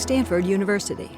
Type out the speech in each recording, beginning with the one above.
Stanford University.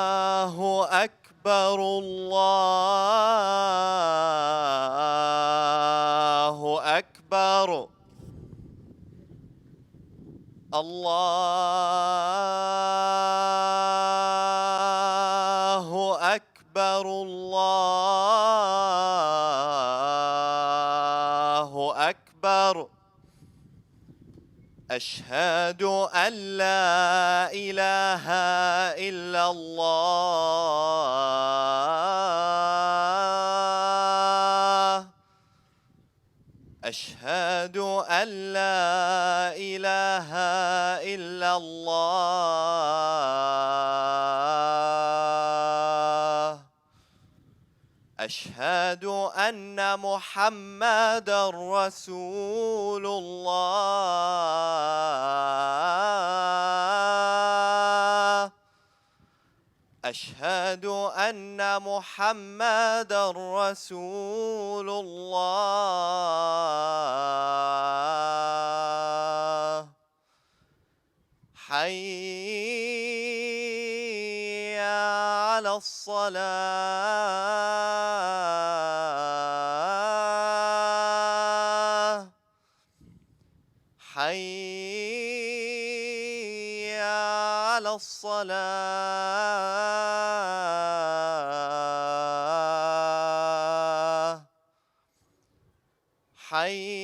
الله أكبر الله أكبر الله أكبر الله أكبر أشهد أن لا إله إلا الله أشهد أن لا إله إلا الله أشهد أن محمدًا رسول الله أشهد أن محمدًا رسول الله حي على الصلاة حي على الصلاة حي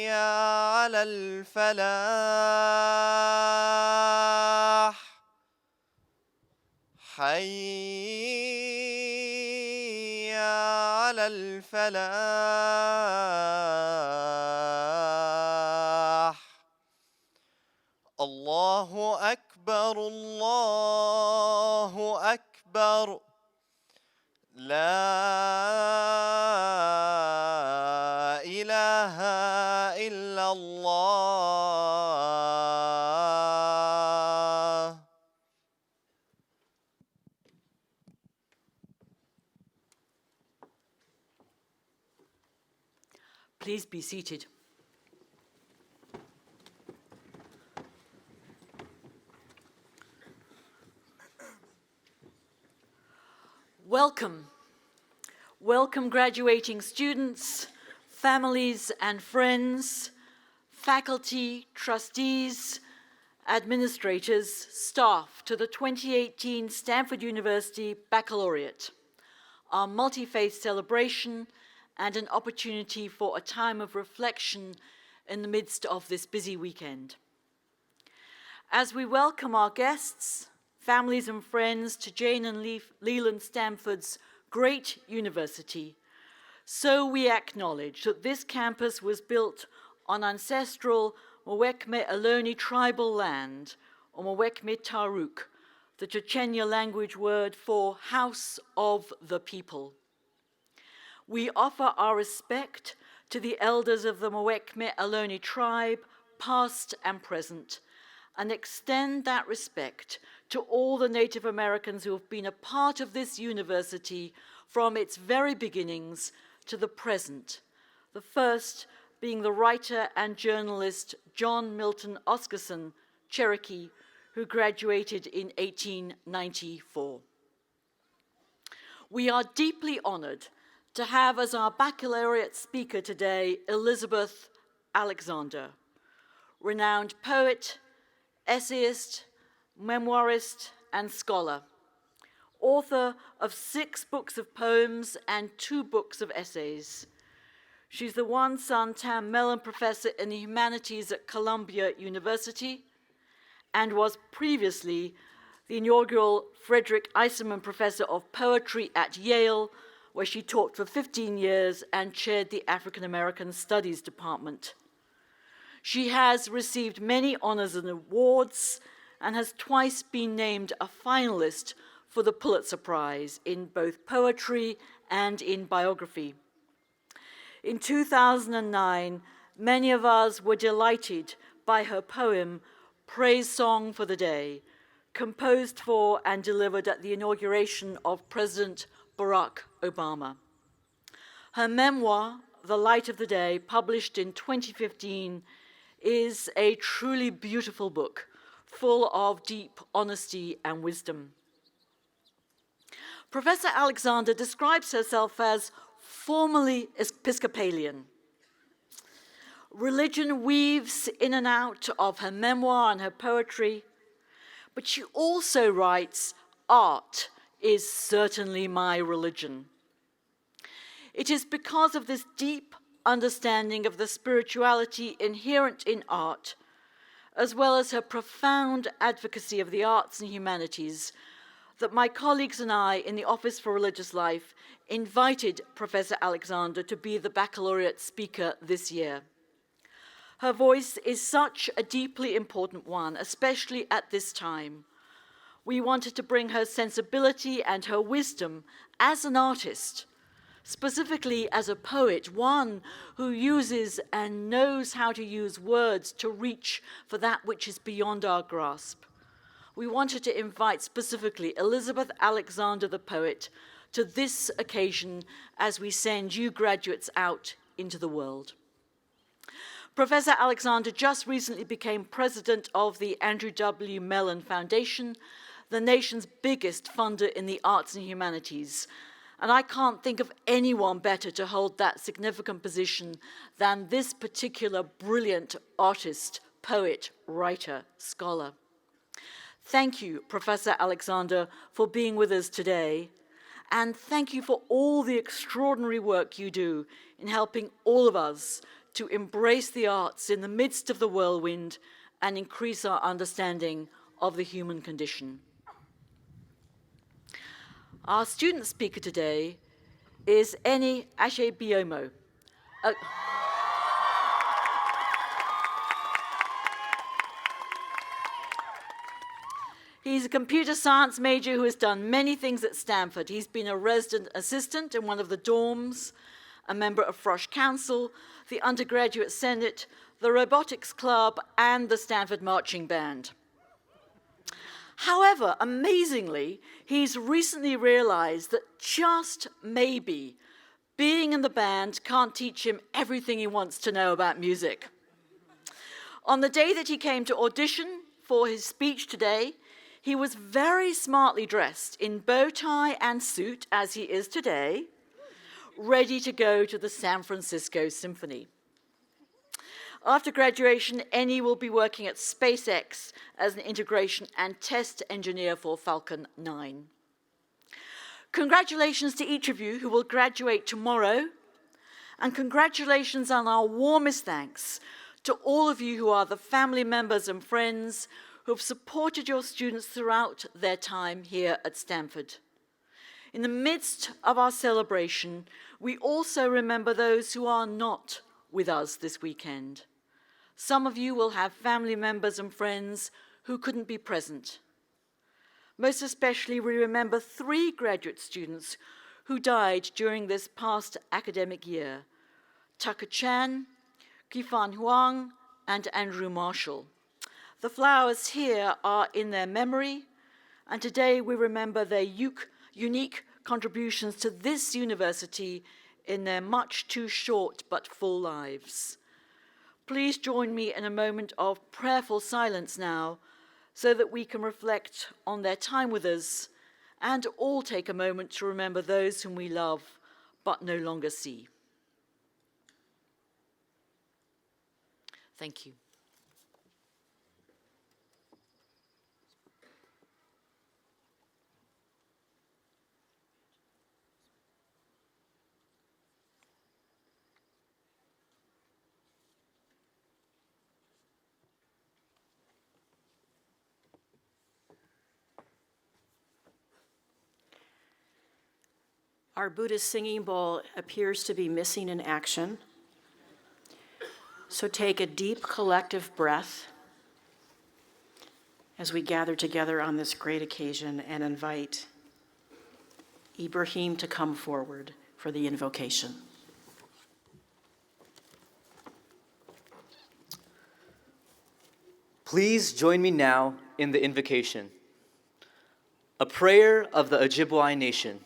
على الفلاح حي على الفلاح الله أكبر الله أكبر لا إله إلا الله Please be seated. Welcome. Welcome graduating students, families and friends, faculty, trustees, administrators, staff to the 2018 Stanford University Baccalaureate, our multi-faith celebration and an opportunity for a time of reflection in the midst of this busy weekend. As we welcome our guests, families and friends to Jane and Leland Stanford's great university, so we acknowledge that this campus was built on ancestral Mwekme Ohlone tribal land, or Mwekme Taruk, the Chochenyo language word for house of the people. We offer our respect to the elders of the Mwekme Ohlone tribe, past and present, and extend that respect to all the Native Americans who have been a part of this university from its very beginnings to the present, the first being the writer and journalist John Milton Oscarson, Cherokee, who graduated in 1894. We are deeply honored to have as our baccalaureate speaker today Elizabeth Alexander, renowned poet, essayist, memoirist, and scholar, author of 6 books of poems and 2 books of essays. She's the Won-San-Tam Mellon Professor in the Humanities at Columbia University and was previously the inaugural Frederick Eisenman Professor of Poetry at Yale, where she taught for 15 years and chaired the African American Studies Department. She has received many honors and awards and has twice been named a finalist for the Pulitzer Prize in both poetry and in biography. In 2009, many of us were delighted by her poem, Praise Song for the Day, composed for and delivered at the inauguration of President Barack Obama. Her memoir, The Light of the Day, published in 2015, is a truly beautiful book, full of deep honesty and wisdom. Professor Alexander describes herself as formerly Episcopalian. Religion weaves in and out of her memoir and her poetry, but she also writes, "Art is certainly my religion." It is because of this deep understanding of the spirituality inherent in art, as well as her profound advocacy of the arts and humanities, that my colleagues and I in the Office for Religious Life invited Professor Alexander to be the Baccalaureate speaker this year. Her voice is such a deeply important one, especially at this time. We wanted to bring her sensibility and her wisdom as an artist, specifically as a poet, one who uses and knows how to use words to reach for that which is beyond our grasp. We wanted to invite specifically Elizabeth Alexander, the poet, to this occasion as we send you graduates out into the world. Professor Alexander just recently became president of the Andrew W. Mellon Foundation, the nation's biggest funder in the arts and humanities. And I can't think of anyone better to hold that significant position than this particular brilliant artist, poet, writer, scholar. Thank you, Professor Alexander, for being with us today. And thank you for all the extraordinary work you do in helping all of us to embrace the arts in the midst of the whirlwind and increase our understanding of the human condition. Our student speaker today is Eni Asebiomo. He's a computer science major who has done many things at Stanford. He's been a resident assistant in one of the dorms, a member of Frosh Council, the undergraduate senate, the robotics club, and the Stanford marching band. However, amazingly, he's recently realized that just maybe being in the band can't teach him everything he wants to know about music. On the day that he came to audition for his speech today, he was very smartly dressed in bow tie and suit, as he is today, ready to go to the San Francisco Symphony. After graduation, Eni will be working at SpaceX as an integration and test engineer for Falcon 9. Congratulations to each of you who will graduate tomorrow, and congratulations and our warmest thanks to all of you who are the family members and friends who have supported your students throughout their time here at Stanford. In the midst of our celebration, we also remember those who are not with us this weekend. Some of you will have family members and friends who couldn't be present. Most especially, we remember 3 graduate students who died during this past academic year: Taiko Chan, Qifan Huang, and Andrew Marshall. The flowers here are in their memory, and today we remember their unique contributions to this university in their much too short but full lives. Please join me in a moment of prayerful silence now, so that we can reflect on their time with us and all take a moment to remember those whom we love but no longer see. Thank you. Our Buddhist singing bowl appears to be missing in action. So take a deep collective breath as we gather together on this great occasion and invite Ibrahim to come forward for the invocation. Please join me now in the invocation, a prayer of the Ojibwe nation.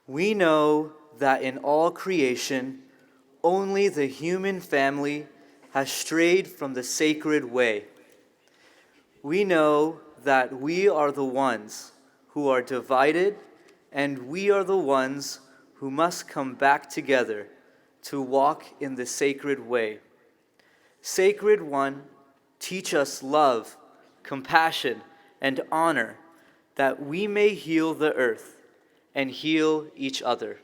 We know that in all creation, only the human family has strayed from the sacred way. We know that we are the ones who are divided, and we are the ones who must come back together to walk in the sacred way. Sacred One, teach us love, compassion, and honor, that we may heal the earth and heal each other.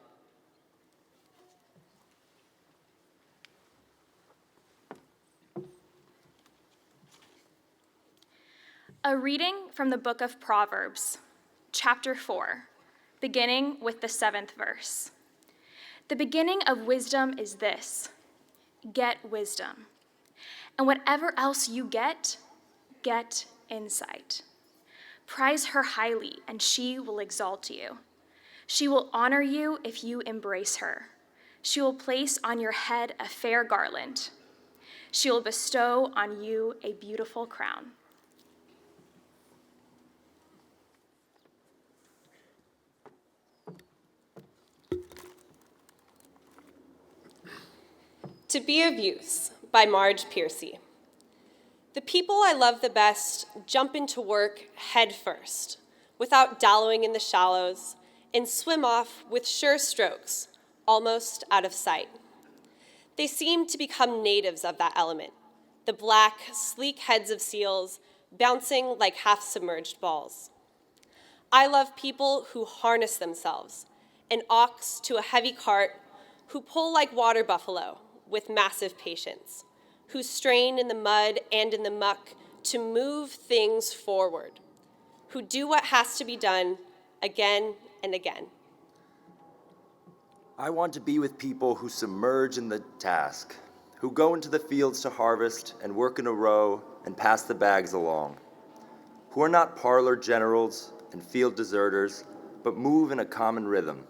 A reading from the book of Proverbs, chapter 4, beginning with the 7th verse. The beginning of wisdom is this: get wisdom. And whatever else you get insight. Prize her highly, and she will exalt you. She will honor you if you embrace her. She will place on your head a fair garland. She will bestow on you a beautiful crown. To Be of Use by Marge Piercy. The people I love the best jump into work head first, without dallowing in the shallows, and swim off with sure strokes, almost out of sight. They seem to become natives of that element, the black, sleek heads of seals bouncing like half-submerged balls. I love people who harness themselves, an ox to a heavy cart, who pull like water buffalo with massive patience, who strain in the mud and in the muck to move things forward, who do what has to be done again and again. I want to be with people who submerge in the task, who go into the fields to harvest and work in a row and pass the bags along, who are not parlor generals and field deserters, but move in a common rhythm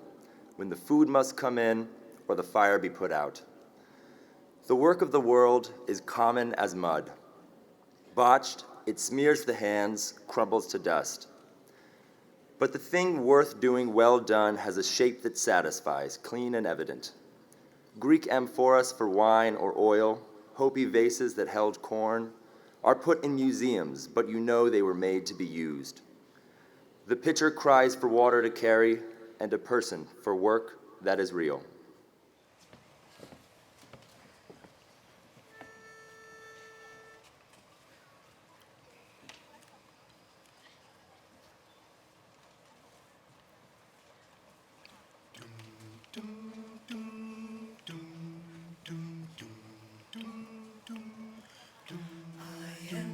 when the food must come in or the fire be put out. The work of the world is common as mud. Botched, it smears the hands, crumbles to dust. But the thing worth doing well done has a shape that satisfies, clean and evident. Greek amphoras for wine or oil, Hopi vases that held corn, are put in museums, but you know they were made to be used. The pitcher cries for water to carry, and a person for work that is real.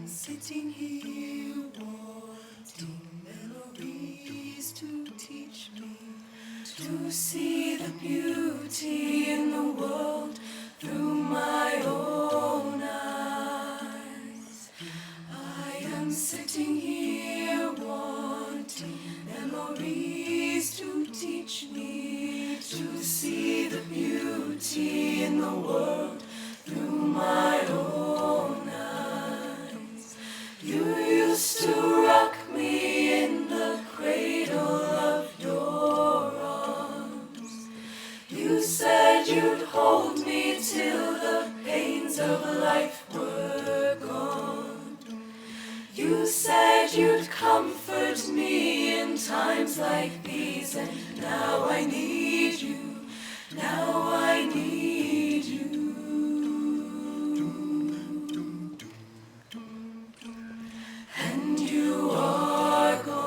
Sitting here wanting memories to teach me to see the beauty in the world through my own eyes. I am sitting here wanting memories to teach me to see the beauty in the world through my own eyes. You used to rock me in the cradle of your arms. You said you'd hold me till the pains of life were gone. You said you'd comfort me in times like these, and now I need you. Now I need you. And you are gone.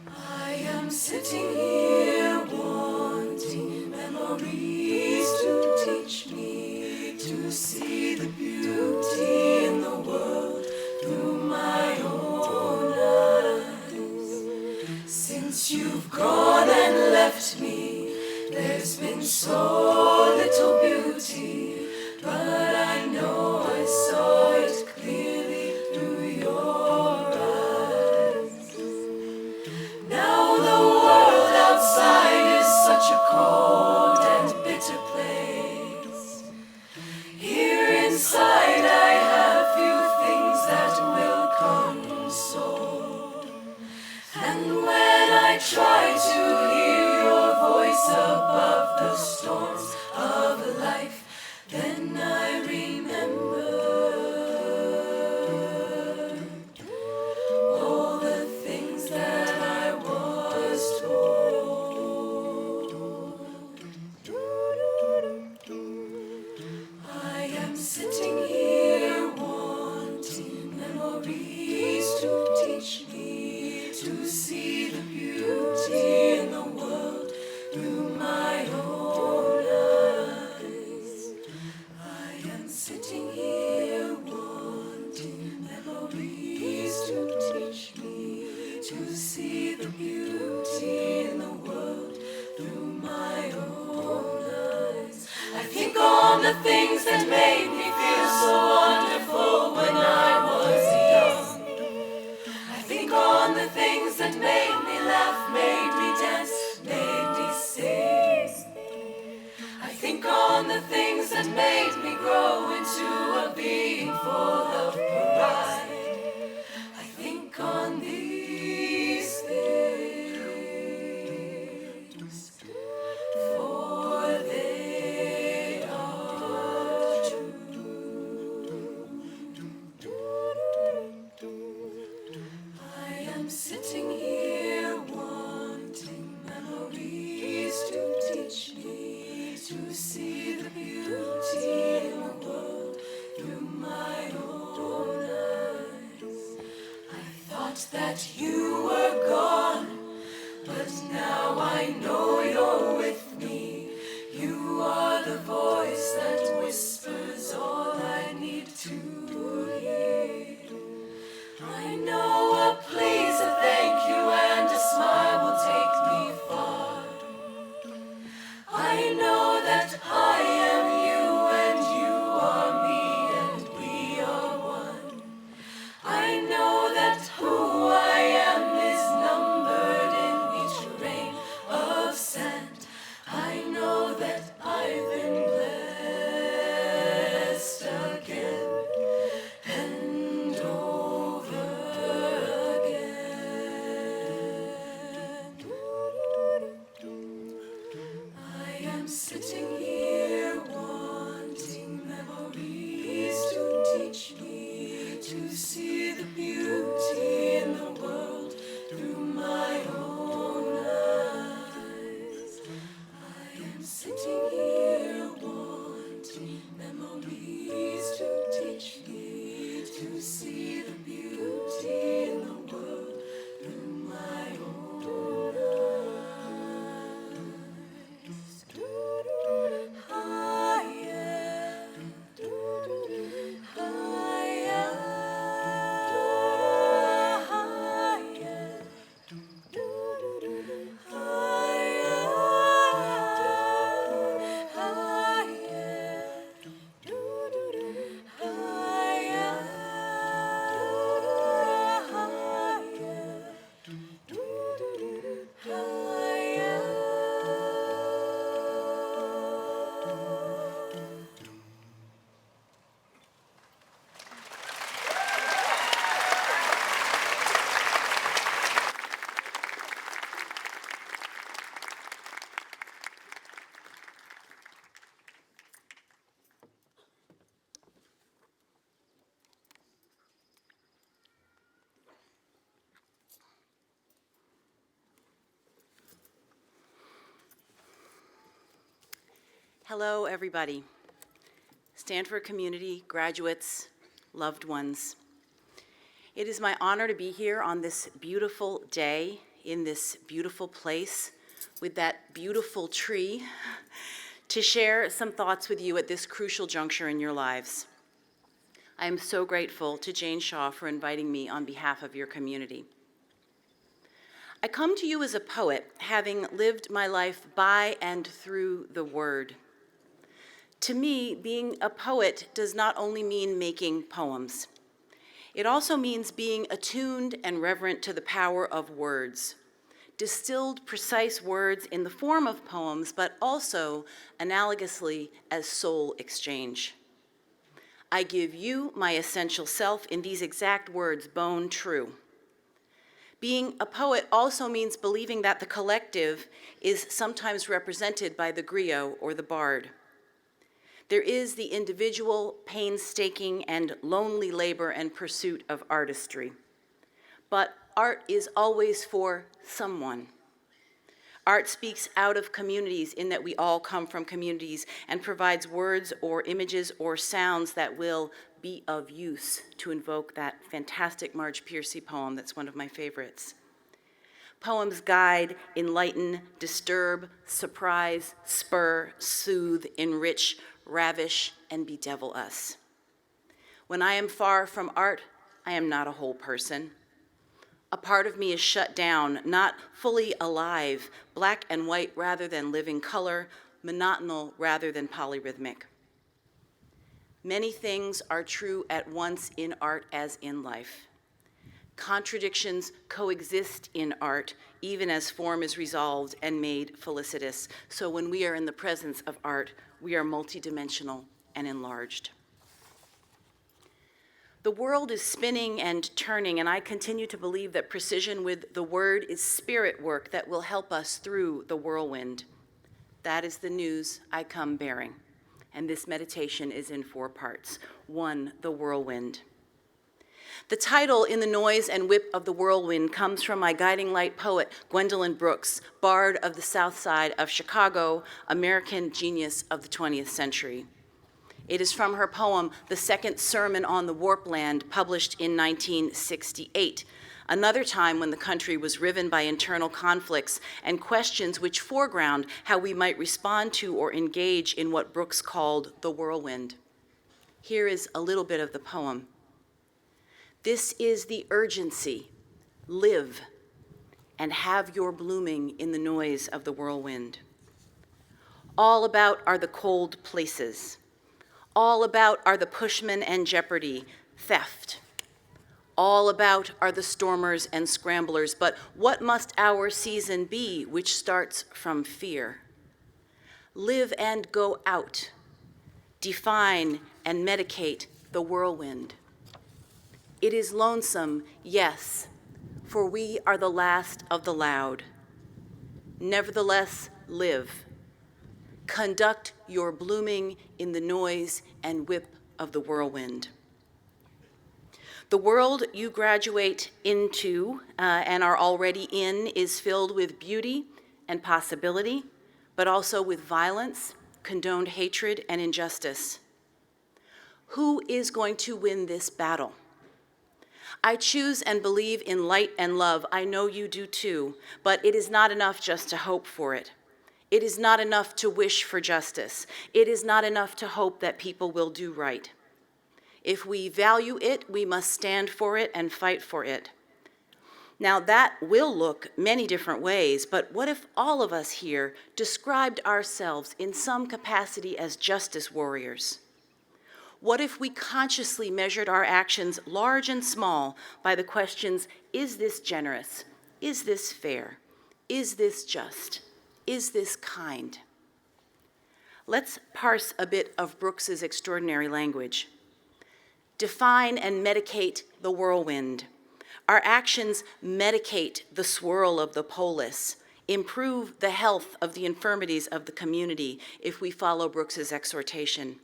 I am sitting here wanting memories to teach me to see the beauty in the world through my own eyes. Since you've gone and left me, there's been so little beauty. But I know I saw it clearly through your eyes. Now the world outside is such a cold and bitter place. Here inside I have few things that will console. the things that made me feel so wonderful when I was young. I think on the things that made me laugh, made me dance, made me sing. I think on the things that made me grow into a being full of pride. I think on these things, for they are true. I am sitting here wanting memories to teach me to see the beauty in the world through my own eyes. I thought that you were gone, but now I know you're with me. You are the voice that whispers all I need to hear. I know a please, a thank you, and a smile will take me far. I know that I am you and you are me and we are one. I know that who I am is numbered in each grain of sand. I know that I've been blessed again and over again. I am sitting here wanting memories to teach me to see the beauty in the world through my own eyes. I am sitting here wanting memories to teach me to see the beauty in the world through my own eyes. I am, Hello, everybody. Stanford community, graduates, loved ones. It is my honor to be here on this beautiful day in this beautiful place with that beautiful tree to share some thoughts with you at this crucial juncture in your lives. I am so grateful to Jane Shaw for inviting me on behalf of your community. I come to you as a poet, having lived my life by and through the word. To me, being a poet does not only mean making poems. It also means being attuned and reverent to the power of words, distilled precise words in the form of poems, but also analogously as soul exchange. I give you my essential self in these exact words, bone true. Being a poet also means believing that the collective is sometimes represented by the griot or the bard. There is the individual, painstaking, and lonely labor and pursuit of artistry. But art is always for someone. Art speaks out of communities in that we all come from communities and provides words or images or sounds that will be of use to invoke that fantastic Marge Piercy poem that's one of my favorites. Poems guide, enlighten, disturb, surprise, spur, soothe, enrich, ravish, and bedevil us. When I am far from art, I am not a whole person. A part of me is shut down, not fully alive, black and white rather than living color, monotonal rather than polyrhythmic. Many things are true at once in art as in life. Contradictions coexist in art, even as form is resolved and made felicitous. So when we are in the presence of art, we are multidimensional and enlarged. The world is spinning and turning, and I continue to believe that precision with the word is spirit work that will help us through the whirlwind. That is the news I come bearing. And this meditation is in 4 parts. 1, the whirlwind. The title, In the Noise and Whip of the Whirlwind, comes from my guiding light poet, Gwendolyn Brooks, bard of the South Side of Chicago, American genius of the 20th century. It is from her poem, The Second Sermon on the Warpland, published in 1968, another time when the country was riven by internal conflicts and questions which foreground how we might respond to or engage in what Brooks called the whirlwind. Here is a little bit of the poem. This is the urgency. Live and have your blooming in the noise of the whirlwind. All about are the cold places. All about are the pushmen and jeopardy, theft. All about are the stormers and scramblers, but what must our season be which starts from fear? Live and go out. Define and medicate the whirlwind. It is lonesome, yes, for we are the last of the loud. Nevertheless, live. Conduct your blooming in the noise and whip of the whirlwind. The world you graduate into and are already in is filled with beauty and possibility, but also with violence, condoned hatred, and injustice. Who is going to win this battle? I choose and believe in light and love. I know you do too, but it is not enough just to hope for it. It is not enough to wish for justice. It is not enough to hope that people will do right. If we value it, we must stand for it and fight for it. Now that will look many different ways, but what if all of us here described ourselves in some capacity as justice warriors? What if we consciously measured our actions, large and small, by the questions, is this generous? Is this fair? Is this just? Is this kind? Let's parse a bit of Brooks's extraordinary language. Define and medicate the whirlwind. Our actions medicate the swirl of the polis, improve the health of the infirmities of the community if we follow Brooks's exhortation.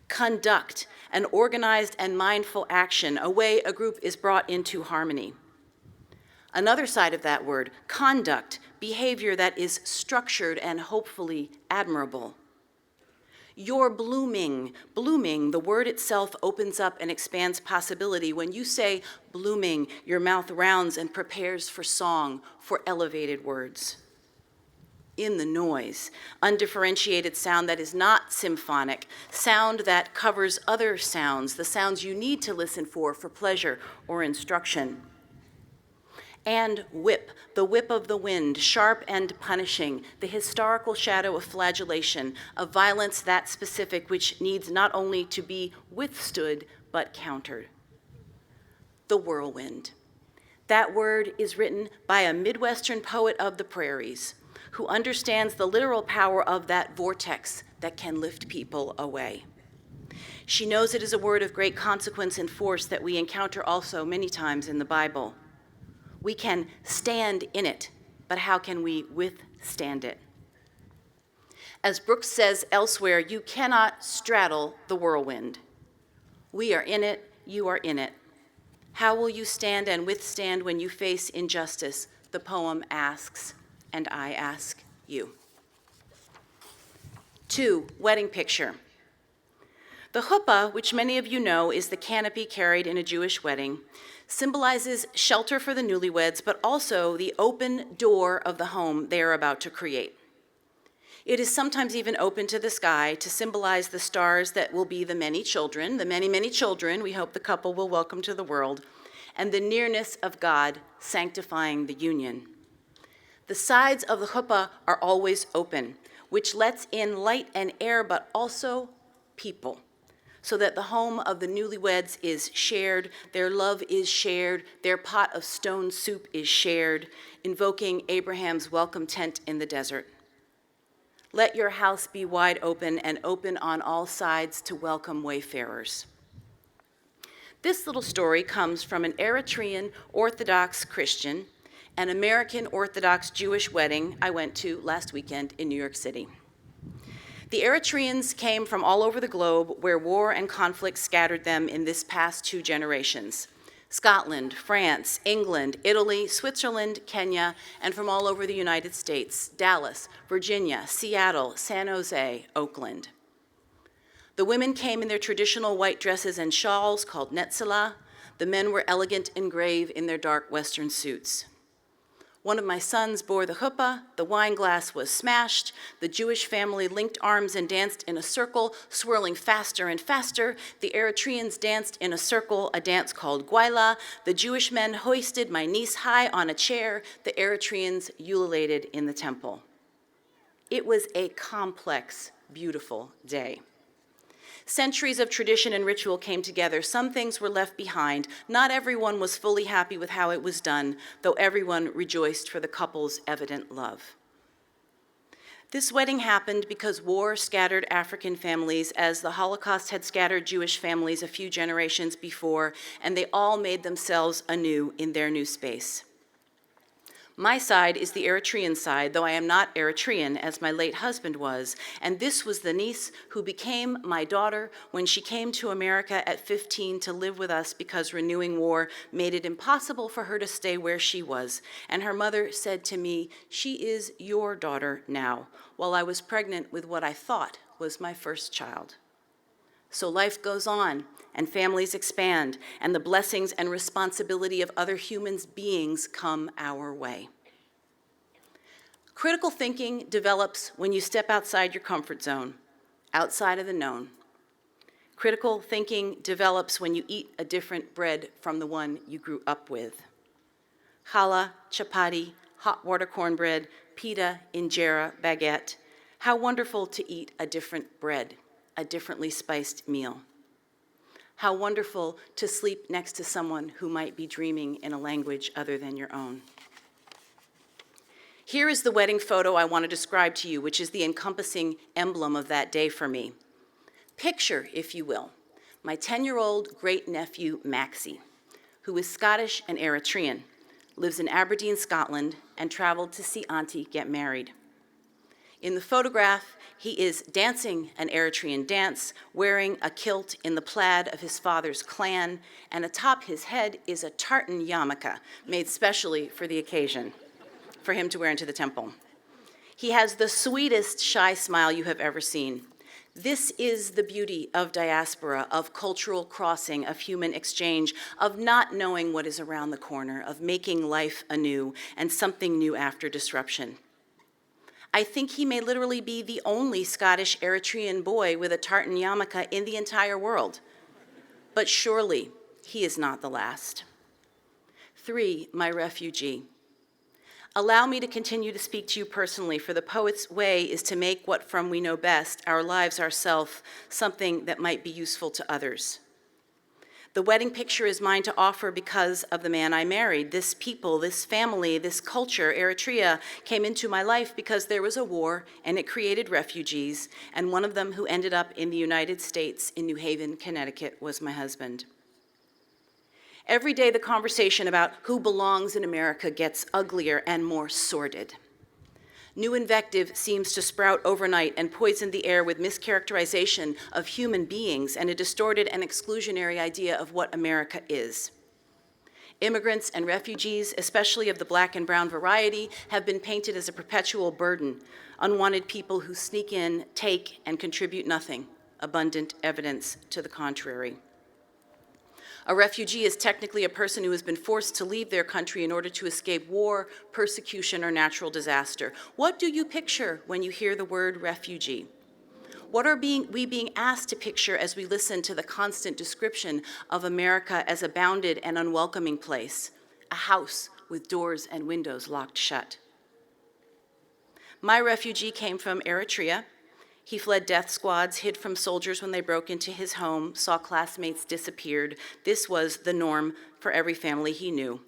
Conduct an organized and mindful action, a way a group is brought into harmony. Another side of that word, conduct, behavior that is structured and hopefully admirable. Your blooming, the word itself opens up and expands possibility. When you say blooming, your mouth rounds and prepares for song, for elevated words. In the noise, undifferentiated sound that is not symphonic, sound that covers other sounds, the sounds you need to listen for pleasure or instruction. And whip, the whip of the wind, sharp and punishing, the historical shadow of flagellation, of violence that specific which needs not only to be withstood, but countered. The whirlwind. That word is written by a Midwestern poet of the prairies who understands the literal power of that vortex that can lift people away. She knows it is a word of great consequence and force that we encounter also many times in the Bible. We can stand in it, but how can we withstand it? As Brooks says elsewhere, you cannot straddle the whirlwind. We are in it, you are in it. How will you stand and withstand when you face injustice? The poem asks, and I ask you. 2, wedding picture. The chuppah, which many of you know is the canopy carried in a Jewish wedding, symbolizes shelter for the newlyweds, but also the open door of the home they are about to create. It is sometimes even open to the sky to symbolize the stars that will be the many children, the many, many children we hope the couple will welcome to the world, and the nearness of God sanctifying the union. The sides of the chuppah are always open, which lets in light and air, but also people. so that the home of the newlyweds is shared, their love is shared, their pot of stone soup is shared, invoking Abraham's welcome tent in the desert. Let your house be wide open and open on all sides to welcome wayfarers. This little story comes from an Eritrean Orthodox Christian, an American Orthodox Jewish wedding I went to last weekend in New York City. The Eritreans came from all over the globe where war and conflict scattered them in this past 2 generations. Scotland, France, England, Italy, Switzerland, Kenya, and from all over the United States, Dallas, Virginia, Seattle, San Jose, Oakland. The women came in their traditional white dresses and shawls called netzela. The men were elegant and grave in their dark Western suits. One of my sons bore the chuppah, the wine glass was smashed, the Jewish family linked arms and danced in a circle, swirling faster and faster. The Eritreans danced in a circle, a dance called gwaila. The Jewish men hoisted my niece high on a chair. The Eritreans ululated in the temple. It was a complex, beautiful day. Centuries of tradition and ritual came together. Some things were left behind. Not everyone was fully happy with how it was done, though everyone rejoiced for the couple's evident love. This wedding happened because war scattered African families as the Holocaust had scattered Jewish families a few generations before, and they all made themselves anew in their new space. My side is the Eritrean side, though I am not Eritrean, as my late husband was, and this was the niece who became my daughter when she came to America at 15 to live with us because renewing war made it impossible for her to stay where she was. And her mother said to me, "She is your daughter now," while I was pregnant with what I thought was my first child. So life goes on, and families expand, and the blessings and responsibility of other human beings come our way. Critical thinking develops when you step outside your comfort zone, outside of the known. Critical thinking develops when you eat a different bread from the one you grew up with. Challah, chapati, hot water cornbread, pita, injera, baguette. How wonderful to eat a different bread, a differently spiced meal. How wonderful to sleep next to someone who might be dreaming in a language other than your own. Here is the wedding photo I want to describe to you, which is the encompassing emblem of that day for me. Picture, if you will, my 10-year-old great-nephew, Maxie, who is Scottish and Eritrean, lives in Aberdeen, Scotland, and traveled to see Auntie get married. In the photograph, he is dancing an Eritrean dance, wearing a kilt in the plaid of his father's clan, and atop his head is a tartan yarmulke made specially for the occasion, for him to wear into the temple. He has the sweetest shy smile you have ever seen. This is the beauty of diaspora, of cultural crossing, of human exchange, of not knowing what is around the corner, of making life anew and something new after disruption. I think he may literally be the only Scottish Eritrean boy with a tartan yarmulke in the entire world. But surely he is not the last. 3, my refugee. Allow me to continue to speak to you personally, for the poet's way is to make what from we know best, our lives, ourself, something that might be useful to others. The wedding picture is mine to offer because of the man I married. This people, this family, this culture, Eritrea, came into my life because there was a war and it created refugees, and one of them who ended up in the United States in New Haven, Connecticut, was my husband. Every day the conversation about who belongs in America gets uglier and more sordid. New invective seems to sprout overnight and poison the air with mischaracterization of human beings and a distorted and exclusionary idea of what America is. Immigrants and refugees, especially of the black and brown variety, have been painted as a perpetual burden, unwanted people who sneak in, take, and contribute nothing, abundant evidence to the contrary. A refugee is technically a person who has been forced to leave their country in order to escape war, persecution, or natural disaster. What do you picture when you hear the word refugee? What are we being asked to picture as we listen to the constant description of America as a bounded and unwelcoming place, a house with doors and windows locked shut? My refugee came from Eritrea. He fled death squads, hid from soldiers when they broke into his home, saw classmates disappeared. This was the norm for every family he knew.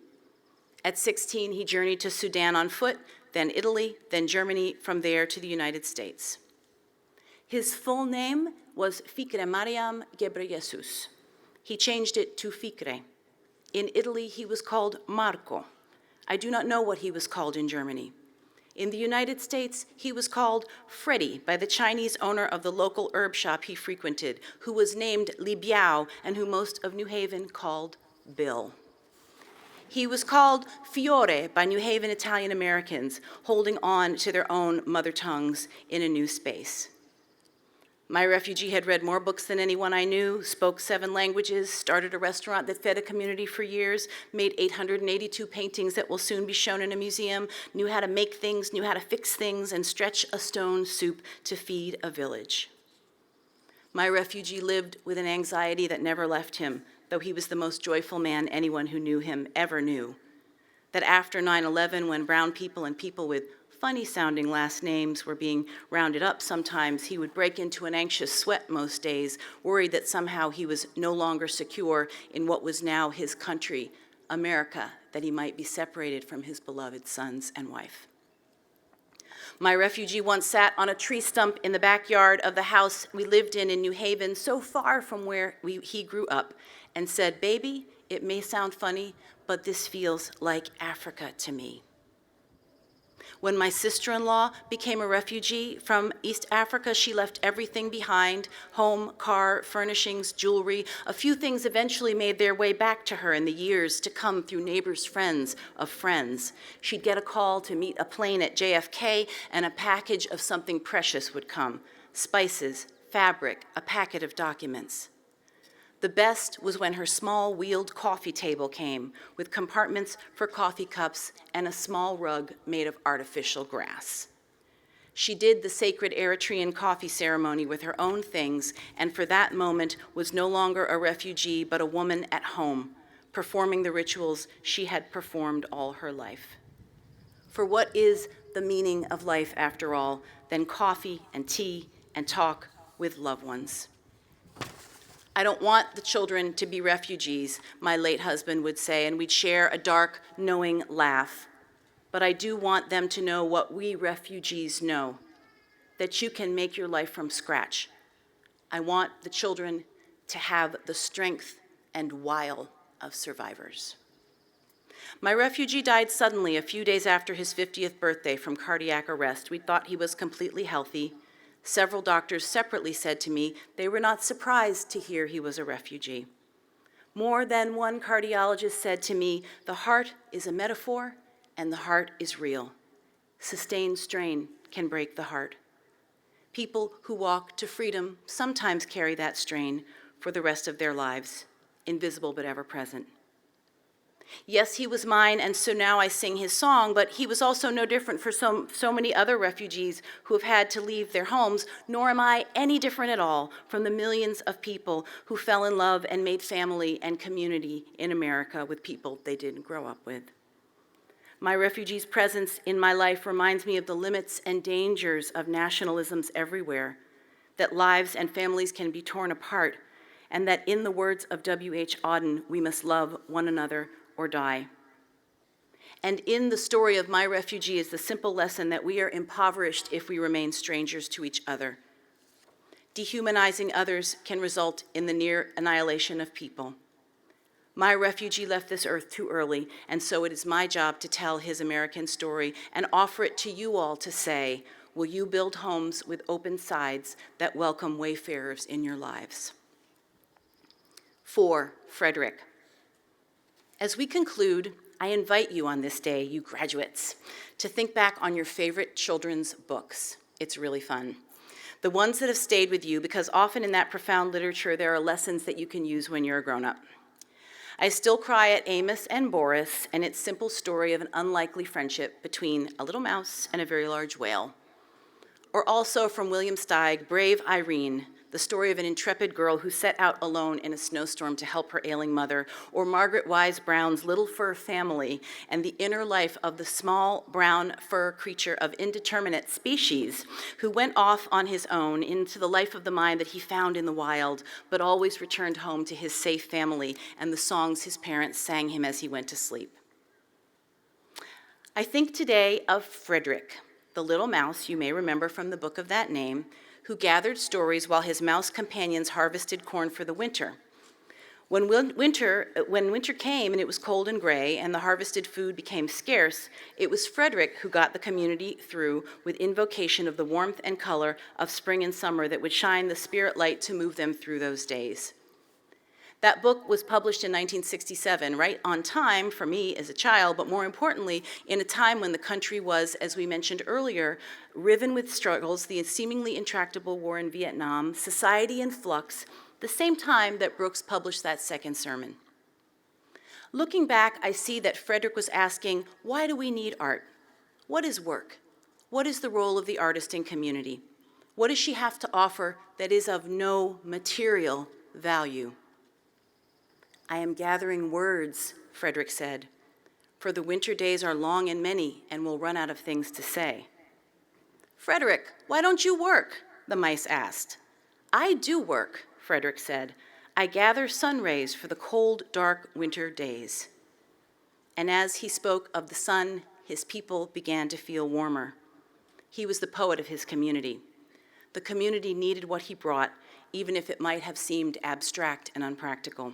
At 16, he journeyed to Sudan on foot, then Italy, then Germany, from there to the United States. His full name was Fikre Mariam Gebreyesus. He changed it to Fikre. In Italy, he was called Marco. I do not know what he was called in Germany. In the United States, he was called Freddy by the Chinese owner of the local herb shop he frequented, who was named Li Biao and who most of New Haven called Bill. He was called Fiore by New Haven Italian Americans, holding on to their own mother tongues in a new space. My refugee had read more books than anyone I knew, spoke 7 languages, started a restaurant that fed a community for years, made 882 paintings that will soon be shown in a museum, knew how to make things, knew how to fix things, and stretch a stone soup to feed a village. My refugee lived with an anxiety that never left him, though he was the most joyful man anyone who knew him ever knew. That after 9/11, when brown people and people with funny-sounding last names were being rounded up sometimes, he would break into an anxious sweat most days, worried that somehow he was no longer secure in what was now his country, America, that he might be separated from his beloved sons and wife. My refugee once sat on a tree stump in the backyard of the house we lived in New Haven, so far from where he grew up, and said, "Baby, it may sound funny, but this feels like Africa to me." When my sister-in-law became a refugee from East Africa, she left everything behind: home, car, furnishings, jewelry. A few things eventually made their way back to her in the years to come through neighbors' friends of friends. She'd get a call to meet a plane at JFK, and a package of something precious would come: spices, fabric, a packet of documents. The best was when her small wheeled coffee table came, with compartments for coffee cups and a small rug made of artificial grass. She did the sacred Eritrean coffee ceremony with her own things, and for that moment was no longer a refugee, but a woman at home, performing the rituals she had performed all her life. For what is the meaning of life, after all, than coffee and tea and talk with loved ones? I don't want the children to be refugees, my late husband would say, and we'd share a dark, knowing laugh. But I do want them to know what we refugees know, that you can make your life from scratch. I want the children to have the strength and wile of survivors. My refugee died suddenly a few days after his 50th birthday from cardiac arrest. We thought he was completely healthy. Several doctors separately said to me they were not surprised to hear he was a refugee. More than one cardiologist said to me, the heart is a metaphor and the heart is real. Sustained strain can break the heart. People who walk to freedom sometimes carry that strain for the rest of their lives, invisible but ever present. Yes, he was mine, and so now I sing his song, but he was also no different for so many other refugees who have had to leave their homes, nor am I any different at all from the millions of people who fell in love and made family and community in America with people they didn't grow up with. My refugee's presence in my life reminds me of the limits and dangers of nationalisms everywhere, that lives and families can be torn apart, and that in the words of W.H. Auden, we must love one another or die. And in the story of my refugee is the simple lesson that we are impoverished if we remain strangers to each other. Dehumanizing others can result in the near annihilation of people. My refugee left this earth too early, and so it is my job to tell his American story and offer it to you all to say, will you build homes with open sides that welcome wayfarers in your lives? For Frederick. As we conclude, I invite you on this day, you graduates, to think back on your favorite children's books. It's really fun. The ones that have stayed with you, because often in that profound literature, there are lessons that you can use when you're a grown-up. I still cry at Amos and Boris and its simple story of an unlikely friendship between a little mouse and a very large whale. Or also from William Steig, Brave Irene, the story of an intrepid girl who set out alone in a snowstorm to help her ailing mother, or Margaret Wise Brown's little fur family and the inner life of the small brown fur creature of indeterminate species who went off on his own into the life of the mind that he found in the wild, but always returned home to his safe family and the songs his parents sang him as he went to sleep. I think today of Frederick, the little mouse you may remember from the book of that name, who gathered stories while his mouse companions harvested corn for the winter. When winter came and it was cold and gray and the harvested food became scarce, it was Frederick who got the community through with invocation of the warmth and color of spring and summer that would shine the spirit light to move them through those days. That book was published in 1967, right on time for me as a child, but more importantly, in a time when the country was, as we mentioned earlier, riven with struggles, the seemingly intractable war in Vietnam, society in flux, the same time that Brooks published that second sermon. Looking back, I see that Frederick was asking, why do we need art? What is work? What is the role of the artist in community? What does she have to offer that is of no material value? I am gathering words, Frederick said, for the winter days are long and many and we'll run out of things to say. Frederick, why don't you work? The mice asked. I do work, Frederick said. I gather sun rays for the cold, dark winter days. And as he spoke of the sun, his people began to feel warmer. He was the poet of his community. The community needed what he brought, even if it might have seemed abstract and unpractical.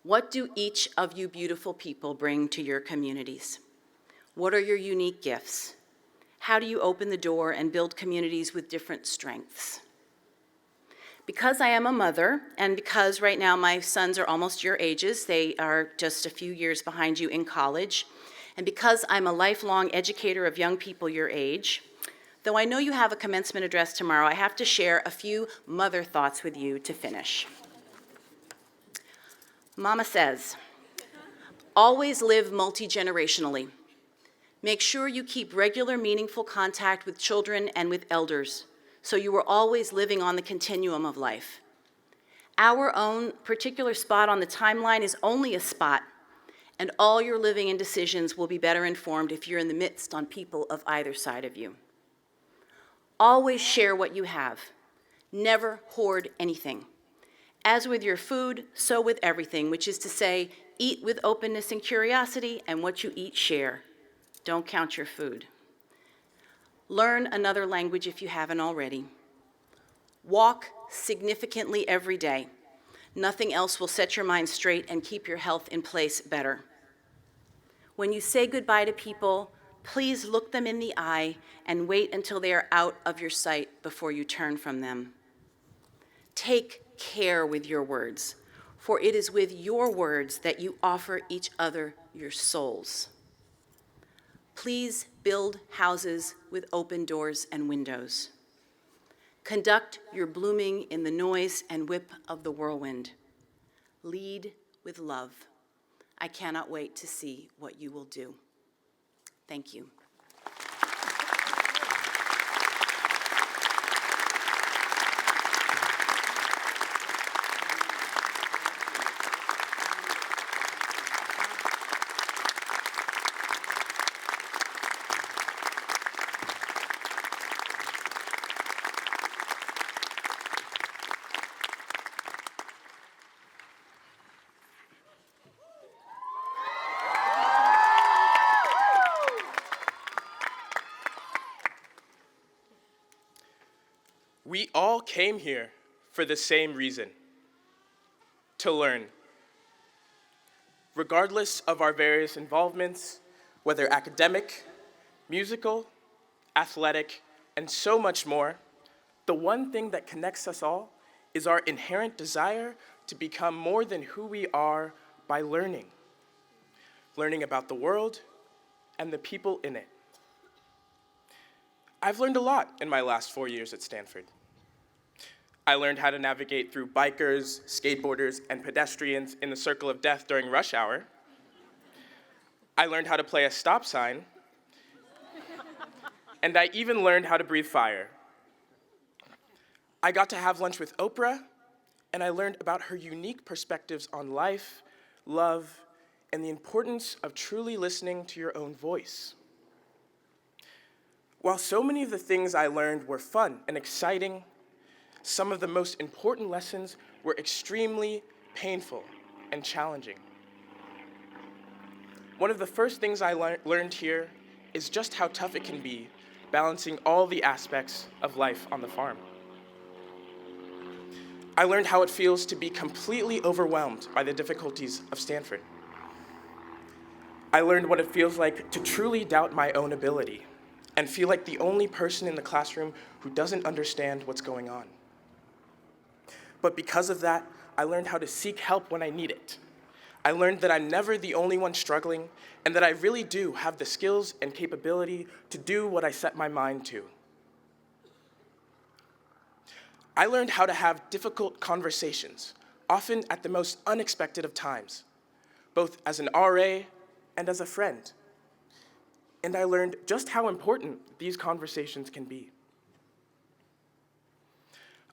What do each of you beautiful people bring to your communities? What are your unique gifts? How do you open the door and build communities with different strengths? Because I am a mother, and because right now my sons are almost your ages, they are just a few years behind you in college, and because I'm a lifelong educator of young people your age, though I know you have a commencement address tomorrow, I have to share a few mother thoughts with you to finish. Mama says, always live multi-generationally. Make sure you keep regular, meaningful contact with children and with elders, so you are always living on the continuum of life. Our own particular spot on the timeline is only a spot, and all your living and decisions will be better informed if you're in the midst on people of either side of you. Always share what you have. Never hoard anything. As with your food, so with everything, which is to say, eat with openness and curiosity, and what you eat, share. Don't count your food. Learn another language if you haven't already. Walk significantly every day. Nothing else will set your mind straight and keep your health in place better. When you say goodbye to people, please look them in the eye and wait until they are out of your sight before you turn from them. Take care with your words, for it is with your words that you offer each other your souls. Please build houses with open doors and windows. Conduct your blooming in the noise and whip of the whirlwind. Lead with love. I cannot wait to see what you will do. Thank you. We all came here for the same reason, to learn. Regardless of our various involvements, whether academic, musical, athletic, and so much more, the one thing that connects us all is our inherent desire to become more than who we are by learning. Learning about the world and the people in it. I've learned a lot in my last 4 years at Stanford. I learned how to navigate through bikers, skateboarders, and pedestrians in the circle of death during rush hour. I learned how to play a stop sign. And I even learned how to breathe fire. I got to have lunch with Oprah, and I learned about her unique perspectives on life, love, and the importance of truly listening to your own voice. While so many of the things I learned were fun and exciting, some of the most important lessons were extremely painful and challenging. One of the first things I learned here is just how tough it can be balancing all the aspects of life on the farm. I learned how it feels to be completely overwhelmed by the difficulties of Stanford. I learned what it feels like to truly doubt my own ability and feel like the only person in the classroom who doesn't understand what's going on. But because of that, I learned how to seek help when I need it. I learned that I'm never the only one struggling and that I really do have the skills and capability to do what I set my mind to. I learned how to have difficult conversations, often at the most unexpected of times, both as an RA and as a friend. And I learned just how important these conversations can be.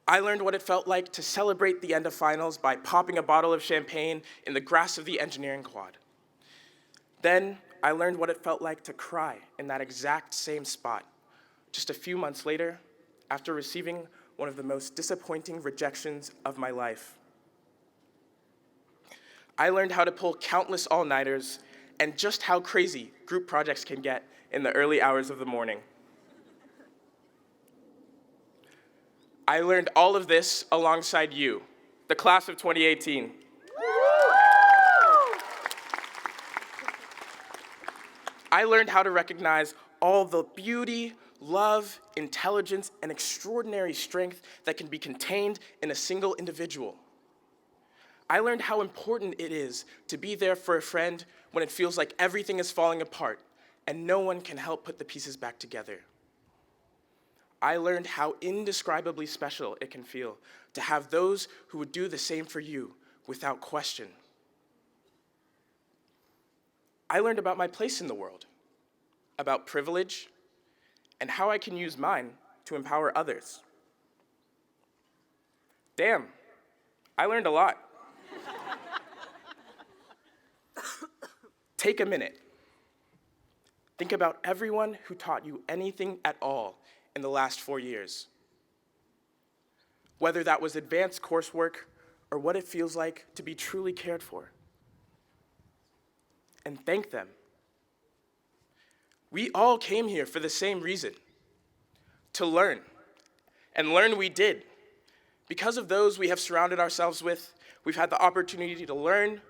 I learned what it felt like to celebrate the end of finals by popping a bottle of champagne in the grass of the engineering quad. Then I learned what it felt like to cry in that exact same spot, just a few months later, after receiving one of the most disappointing rejections of my life. I learned how to pull countless all-nighters and just how crazy group projects can get in the early hours of the morning. I learned all of this alongside you, the class of 2018. I learned how to recognize all the beauty, love, intelligence, and extraordinary strength that can be contained in a single individual. I learned how important it is to be there for a friend when it feels like everything is falling apart and no one can help put the pieces back together. I learned how indescribably special it can feel to have those who would do the same for you without question. I learned about my place in the world, about privilege, and how I can use mine to empower others. Damn, I learned a lot. Take a minute. Think about everyone who taught you anything at all in the last 4 years. Whether that was advanced coursework or what it feels like to be truly cared for. And thank them. We all came here for the same reason, to learn. And learn we did. Because of those we have surrounded ourselves with, we've had the opportunity to learn,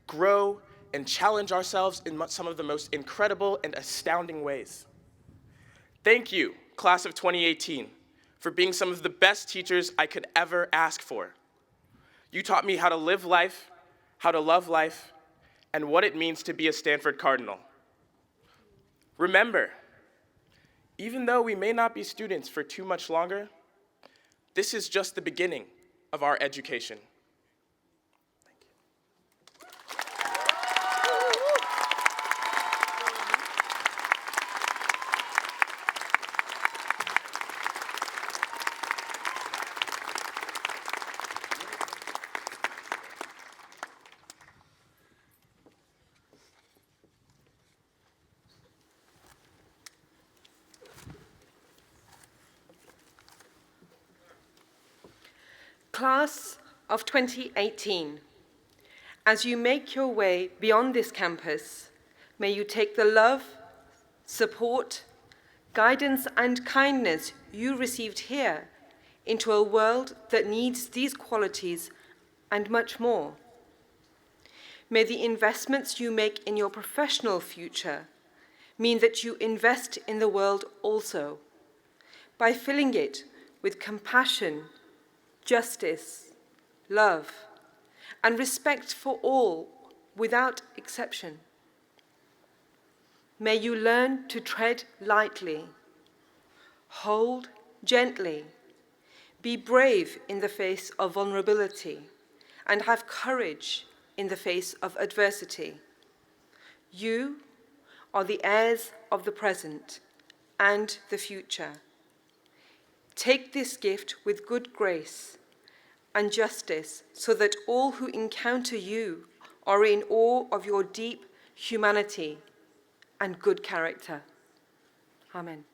grow, and challenge ourselves in some of the most incredible and astounding ways. Thank you, class of 2018, for being some of the best teachers I could ever ask for. You taught me how to live life, how to love life, and what it means to be a Stanford Cardinal. Remember, even though we may not be students for too much longer, this is just the beginning of our education. Class of 2018, as you make your way beyond this campus, may you take the love, support, guidance, and kindness you received here into a world that needs these qualities and much more. May the investments you make in your professional future mean that you invest in the world also, by filling it with compassion, justice, love, and respect for all without exception. May you learn to tread lightly, hold gently, be brave in the face of vulnerability, and have courage in the face of adversity. You are the heirs of the present and the future. Take this gift with good grace and justice, so that all who encounter you are in awe of your deep humanity and good character. Amen.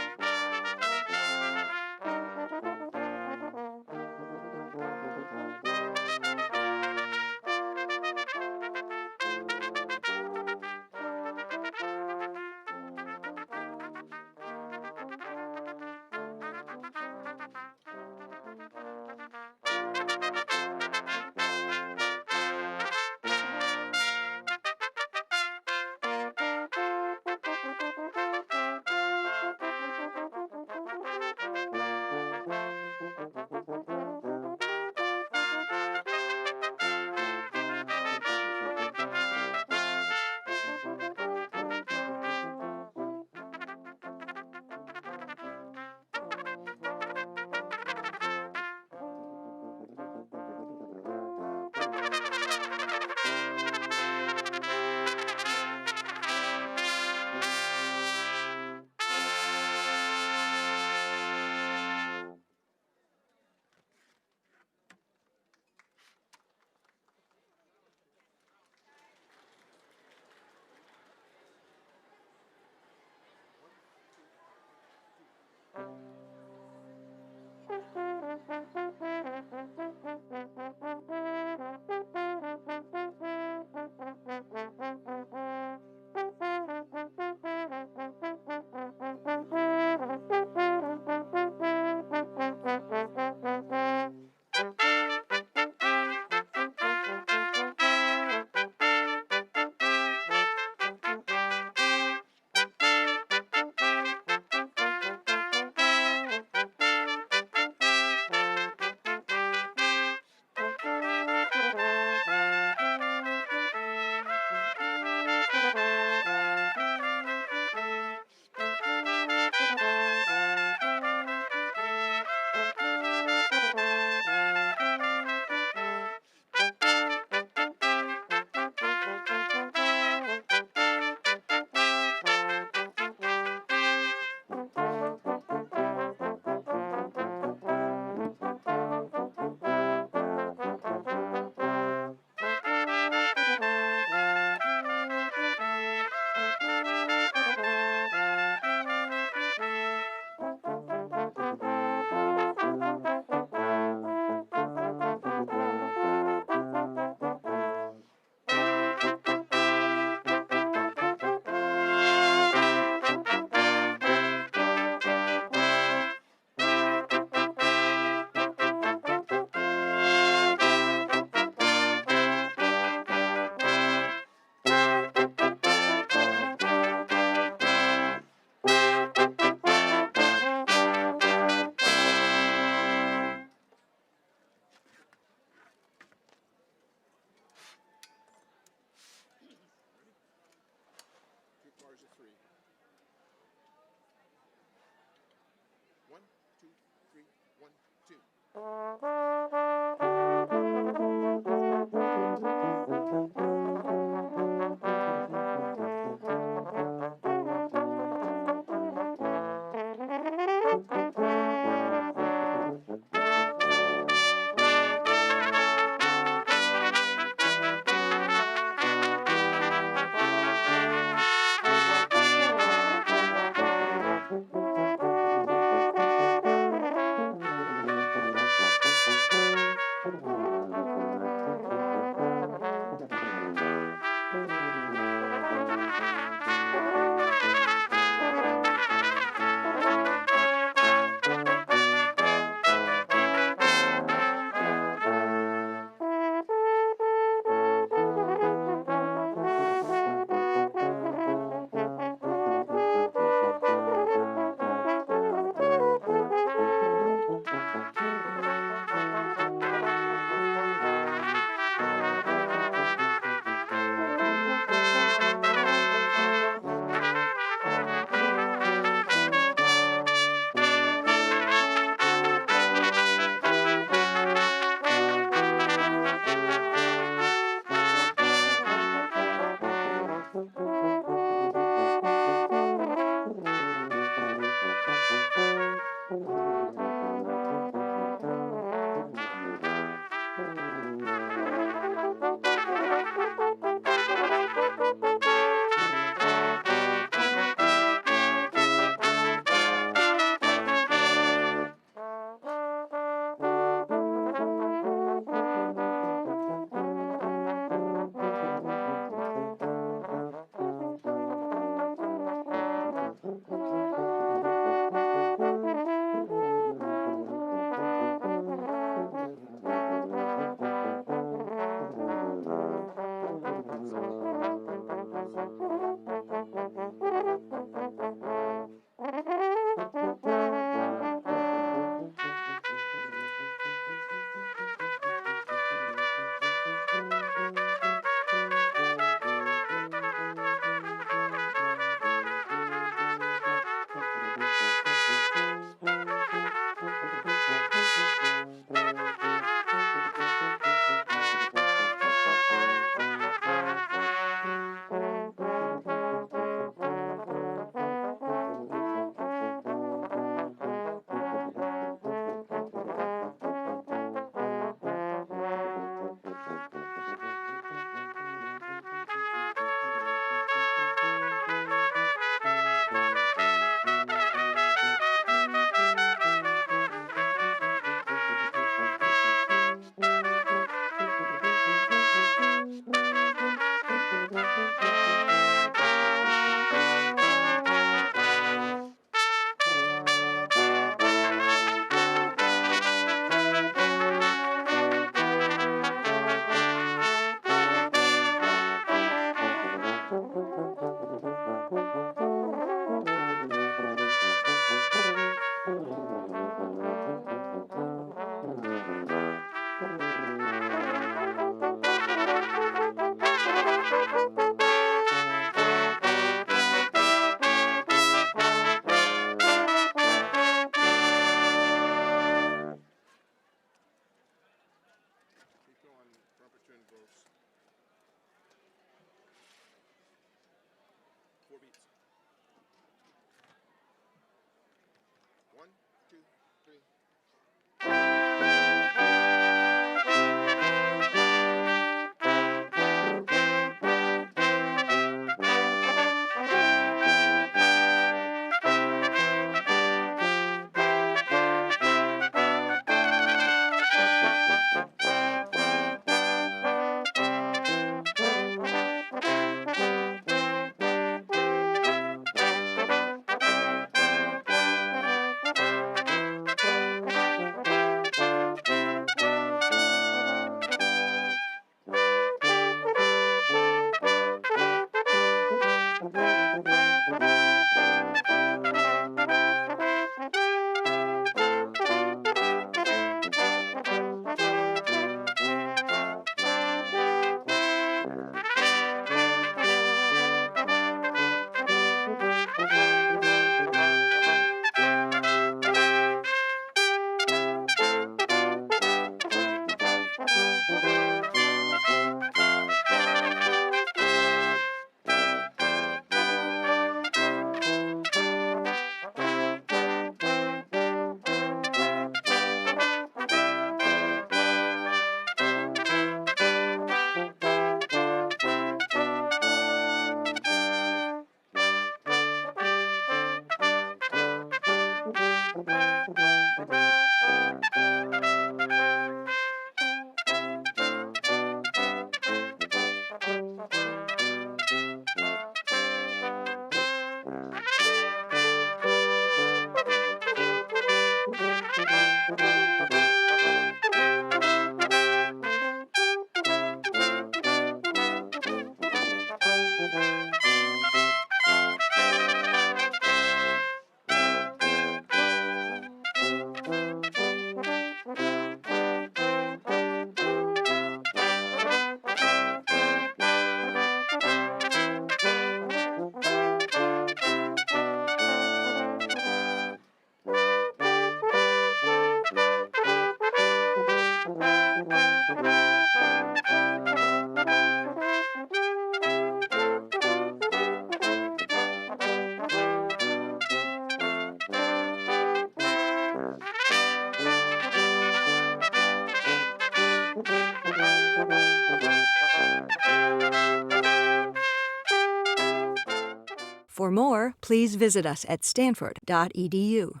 For more, please visit us at stanford.edu.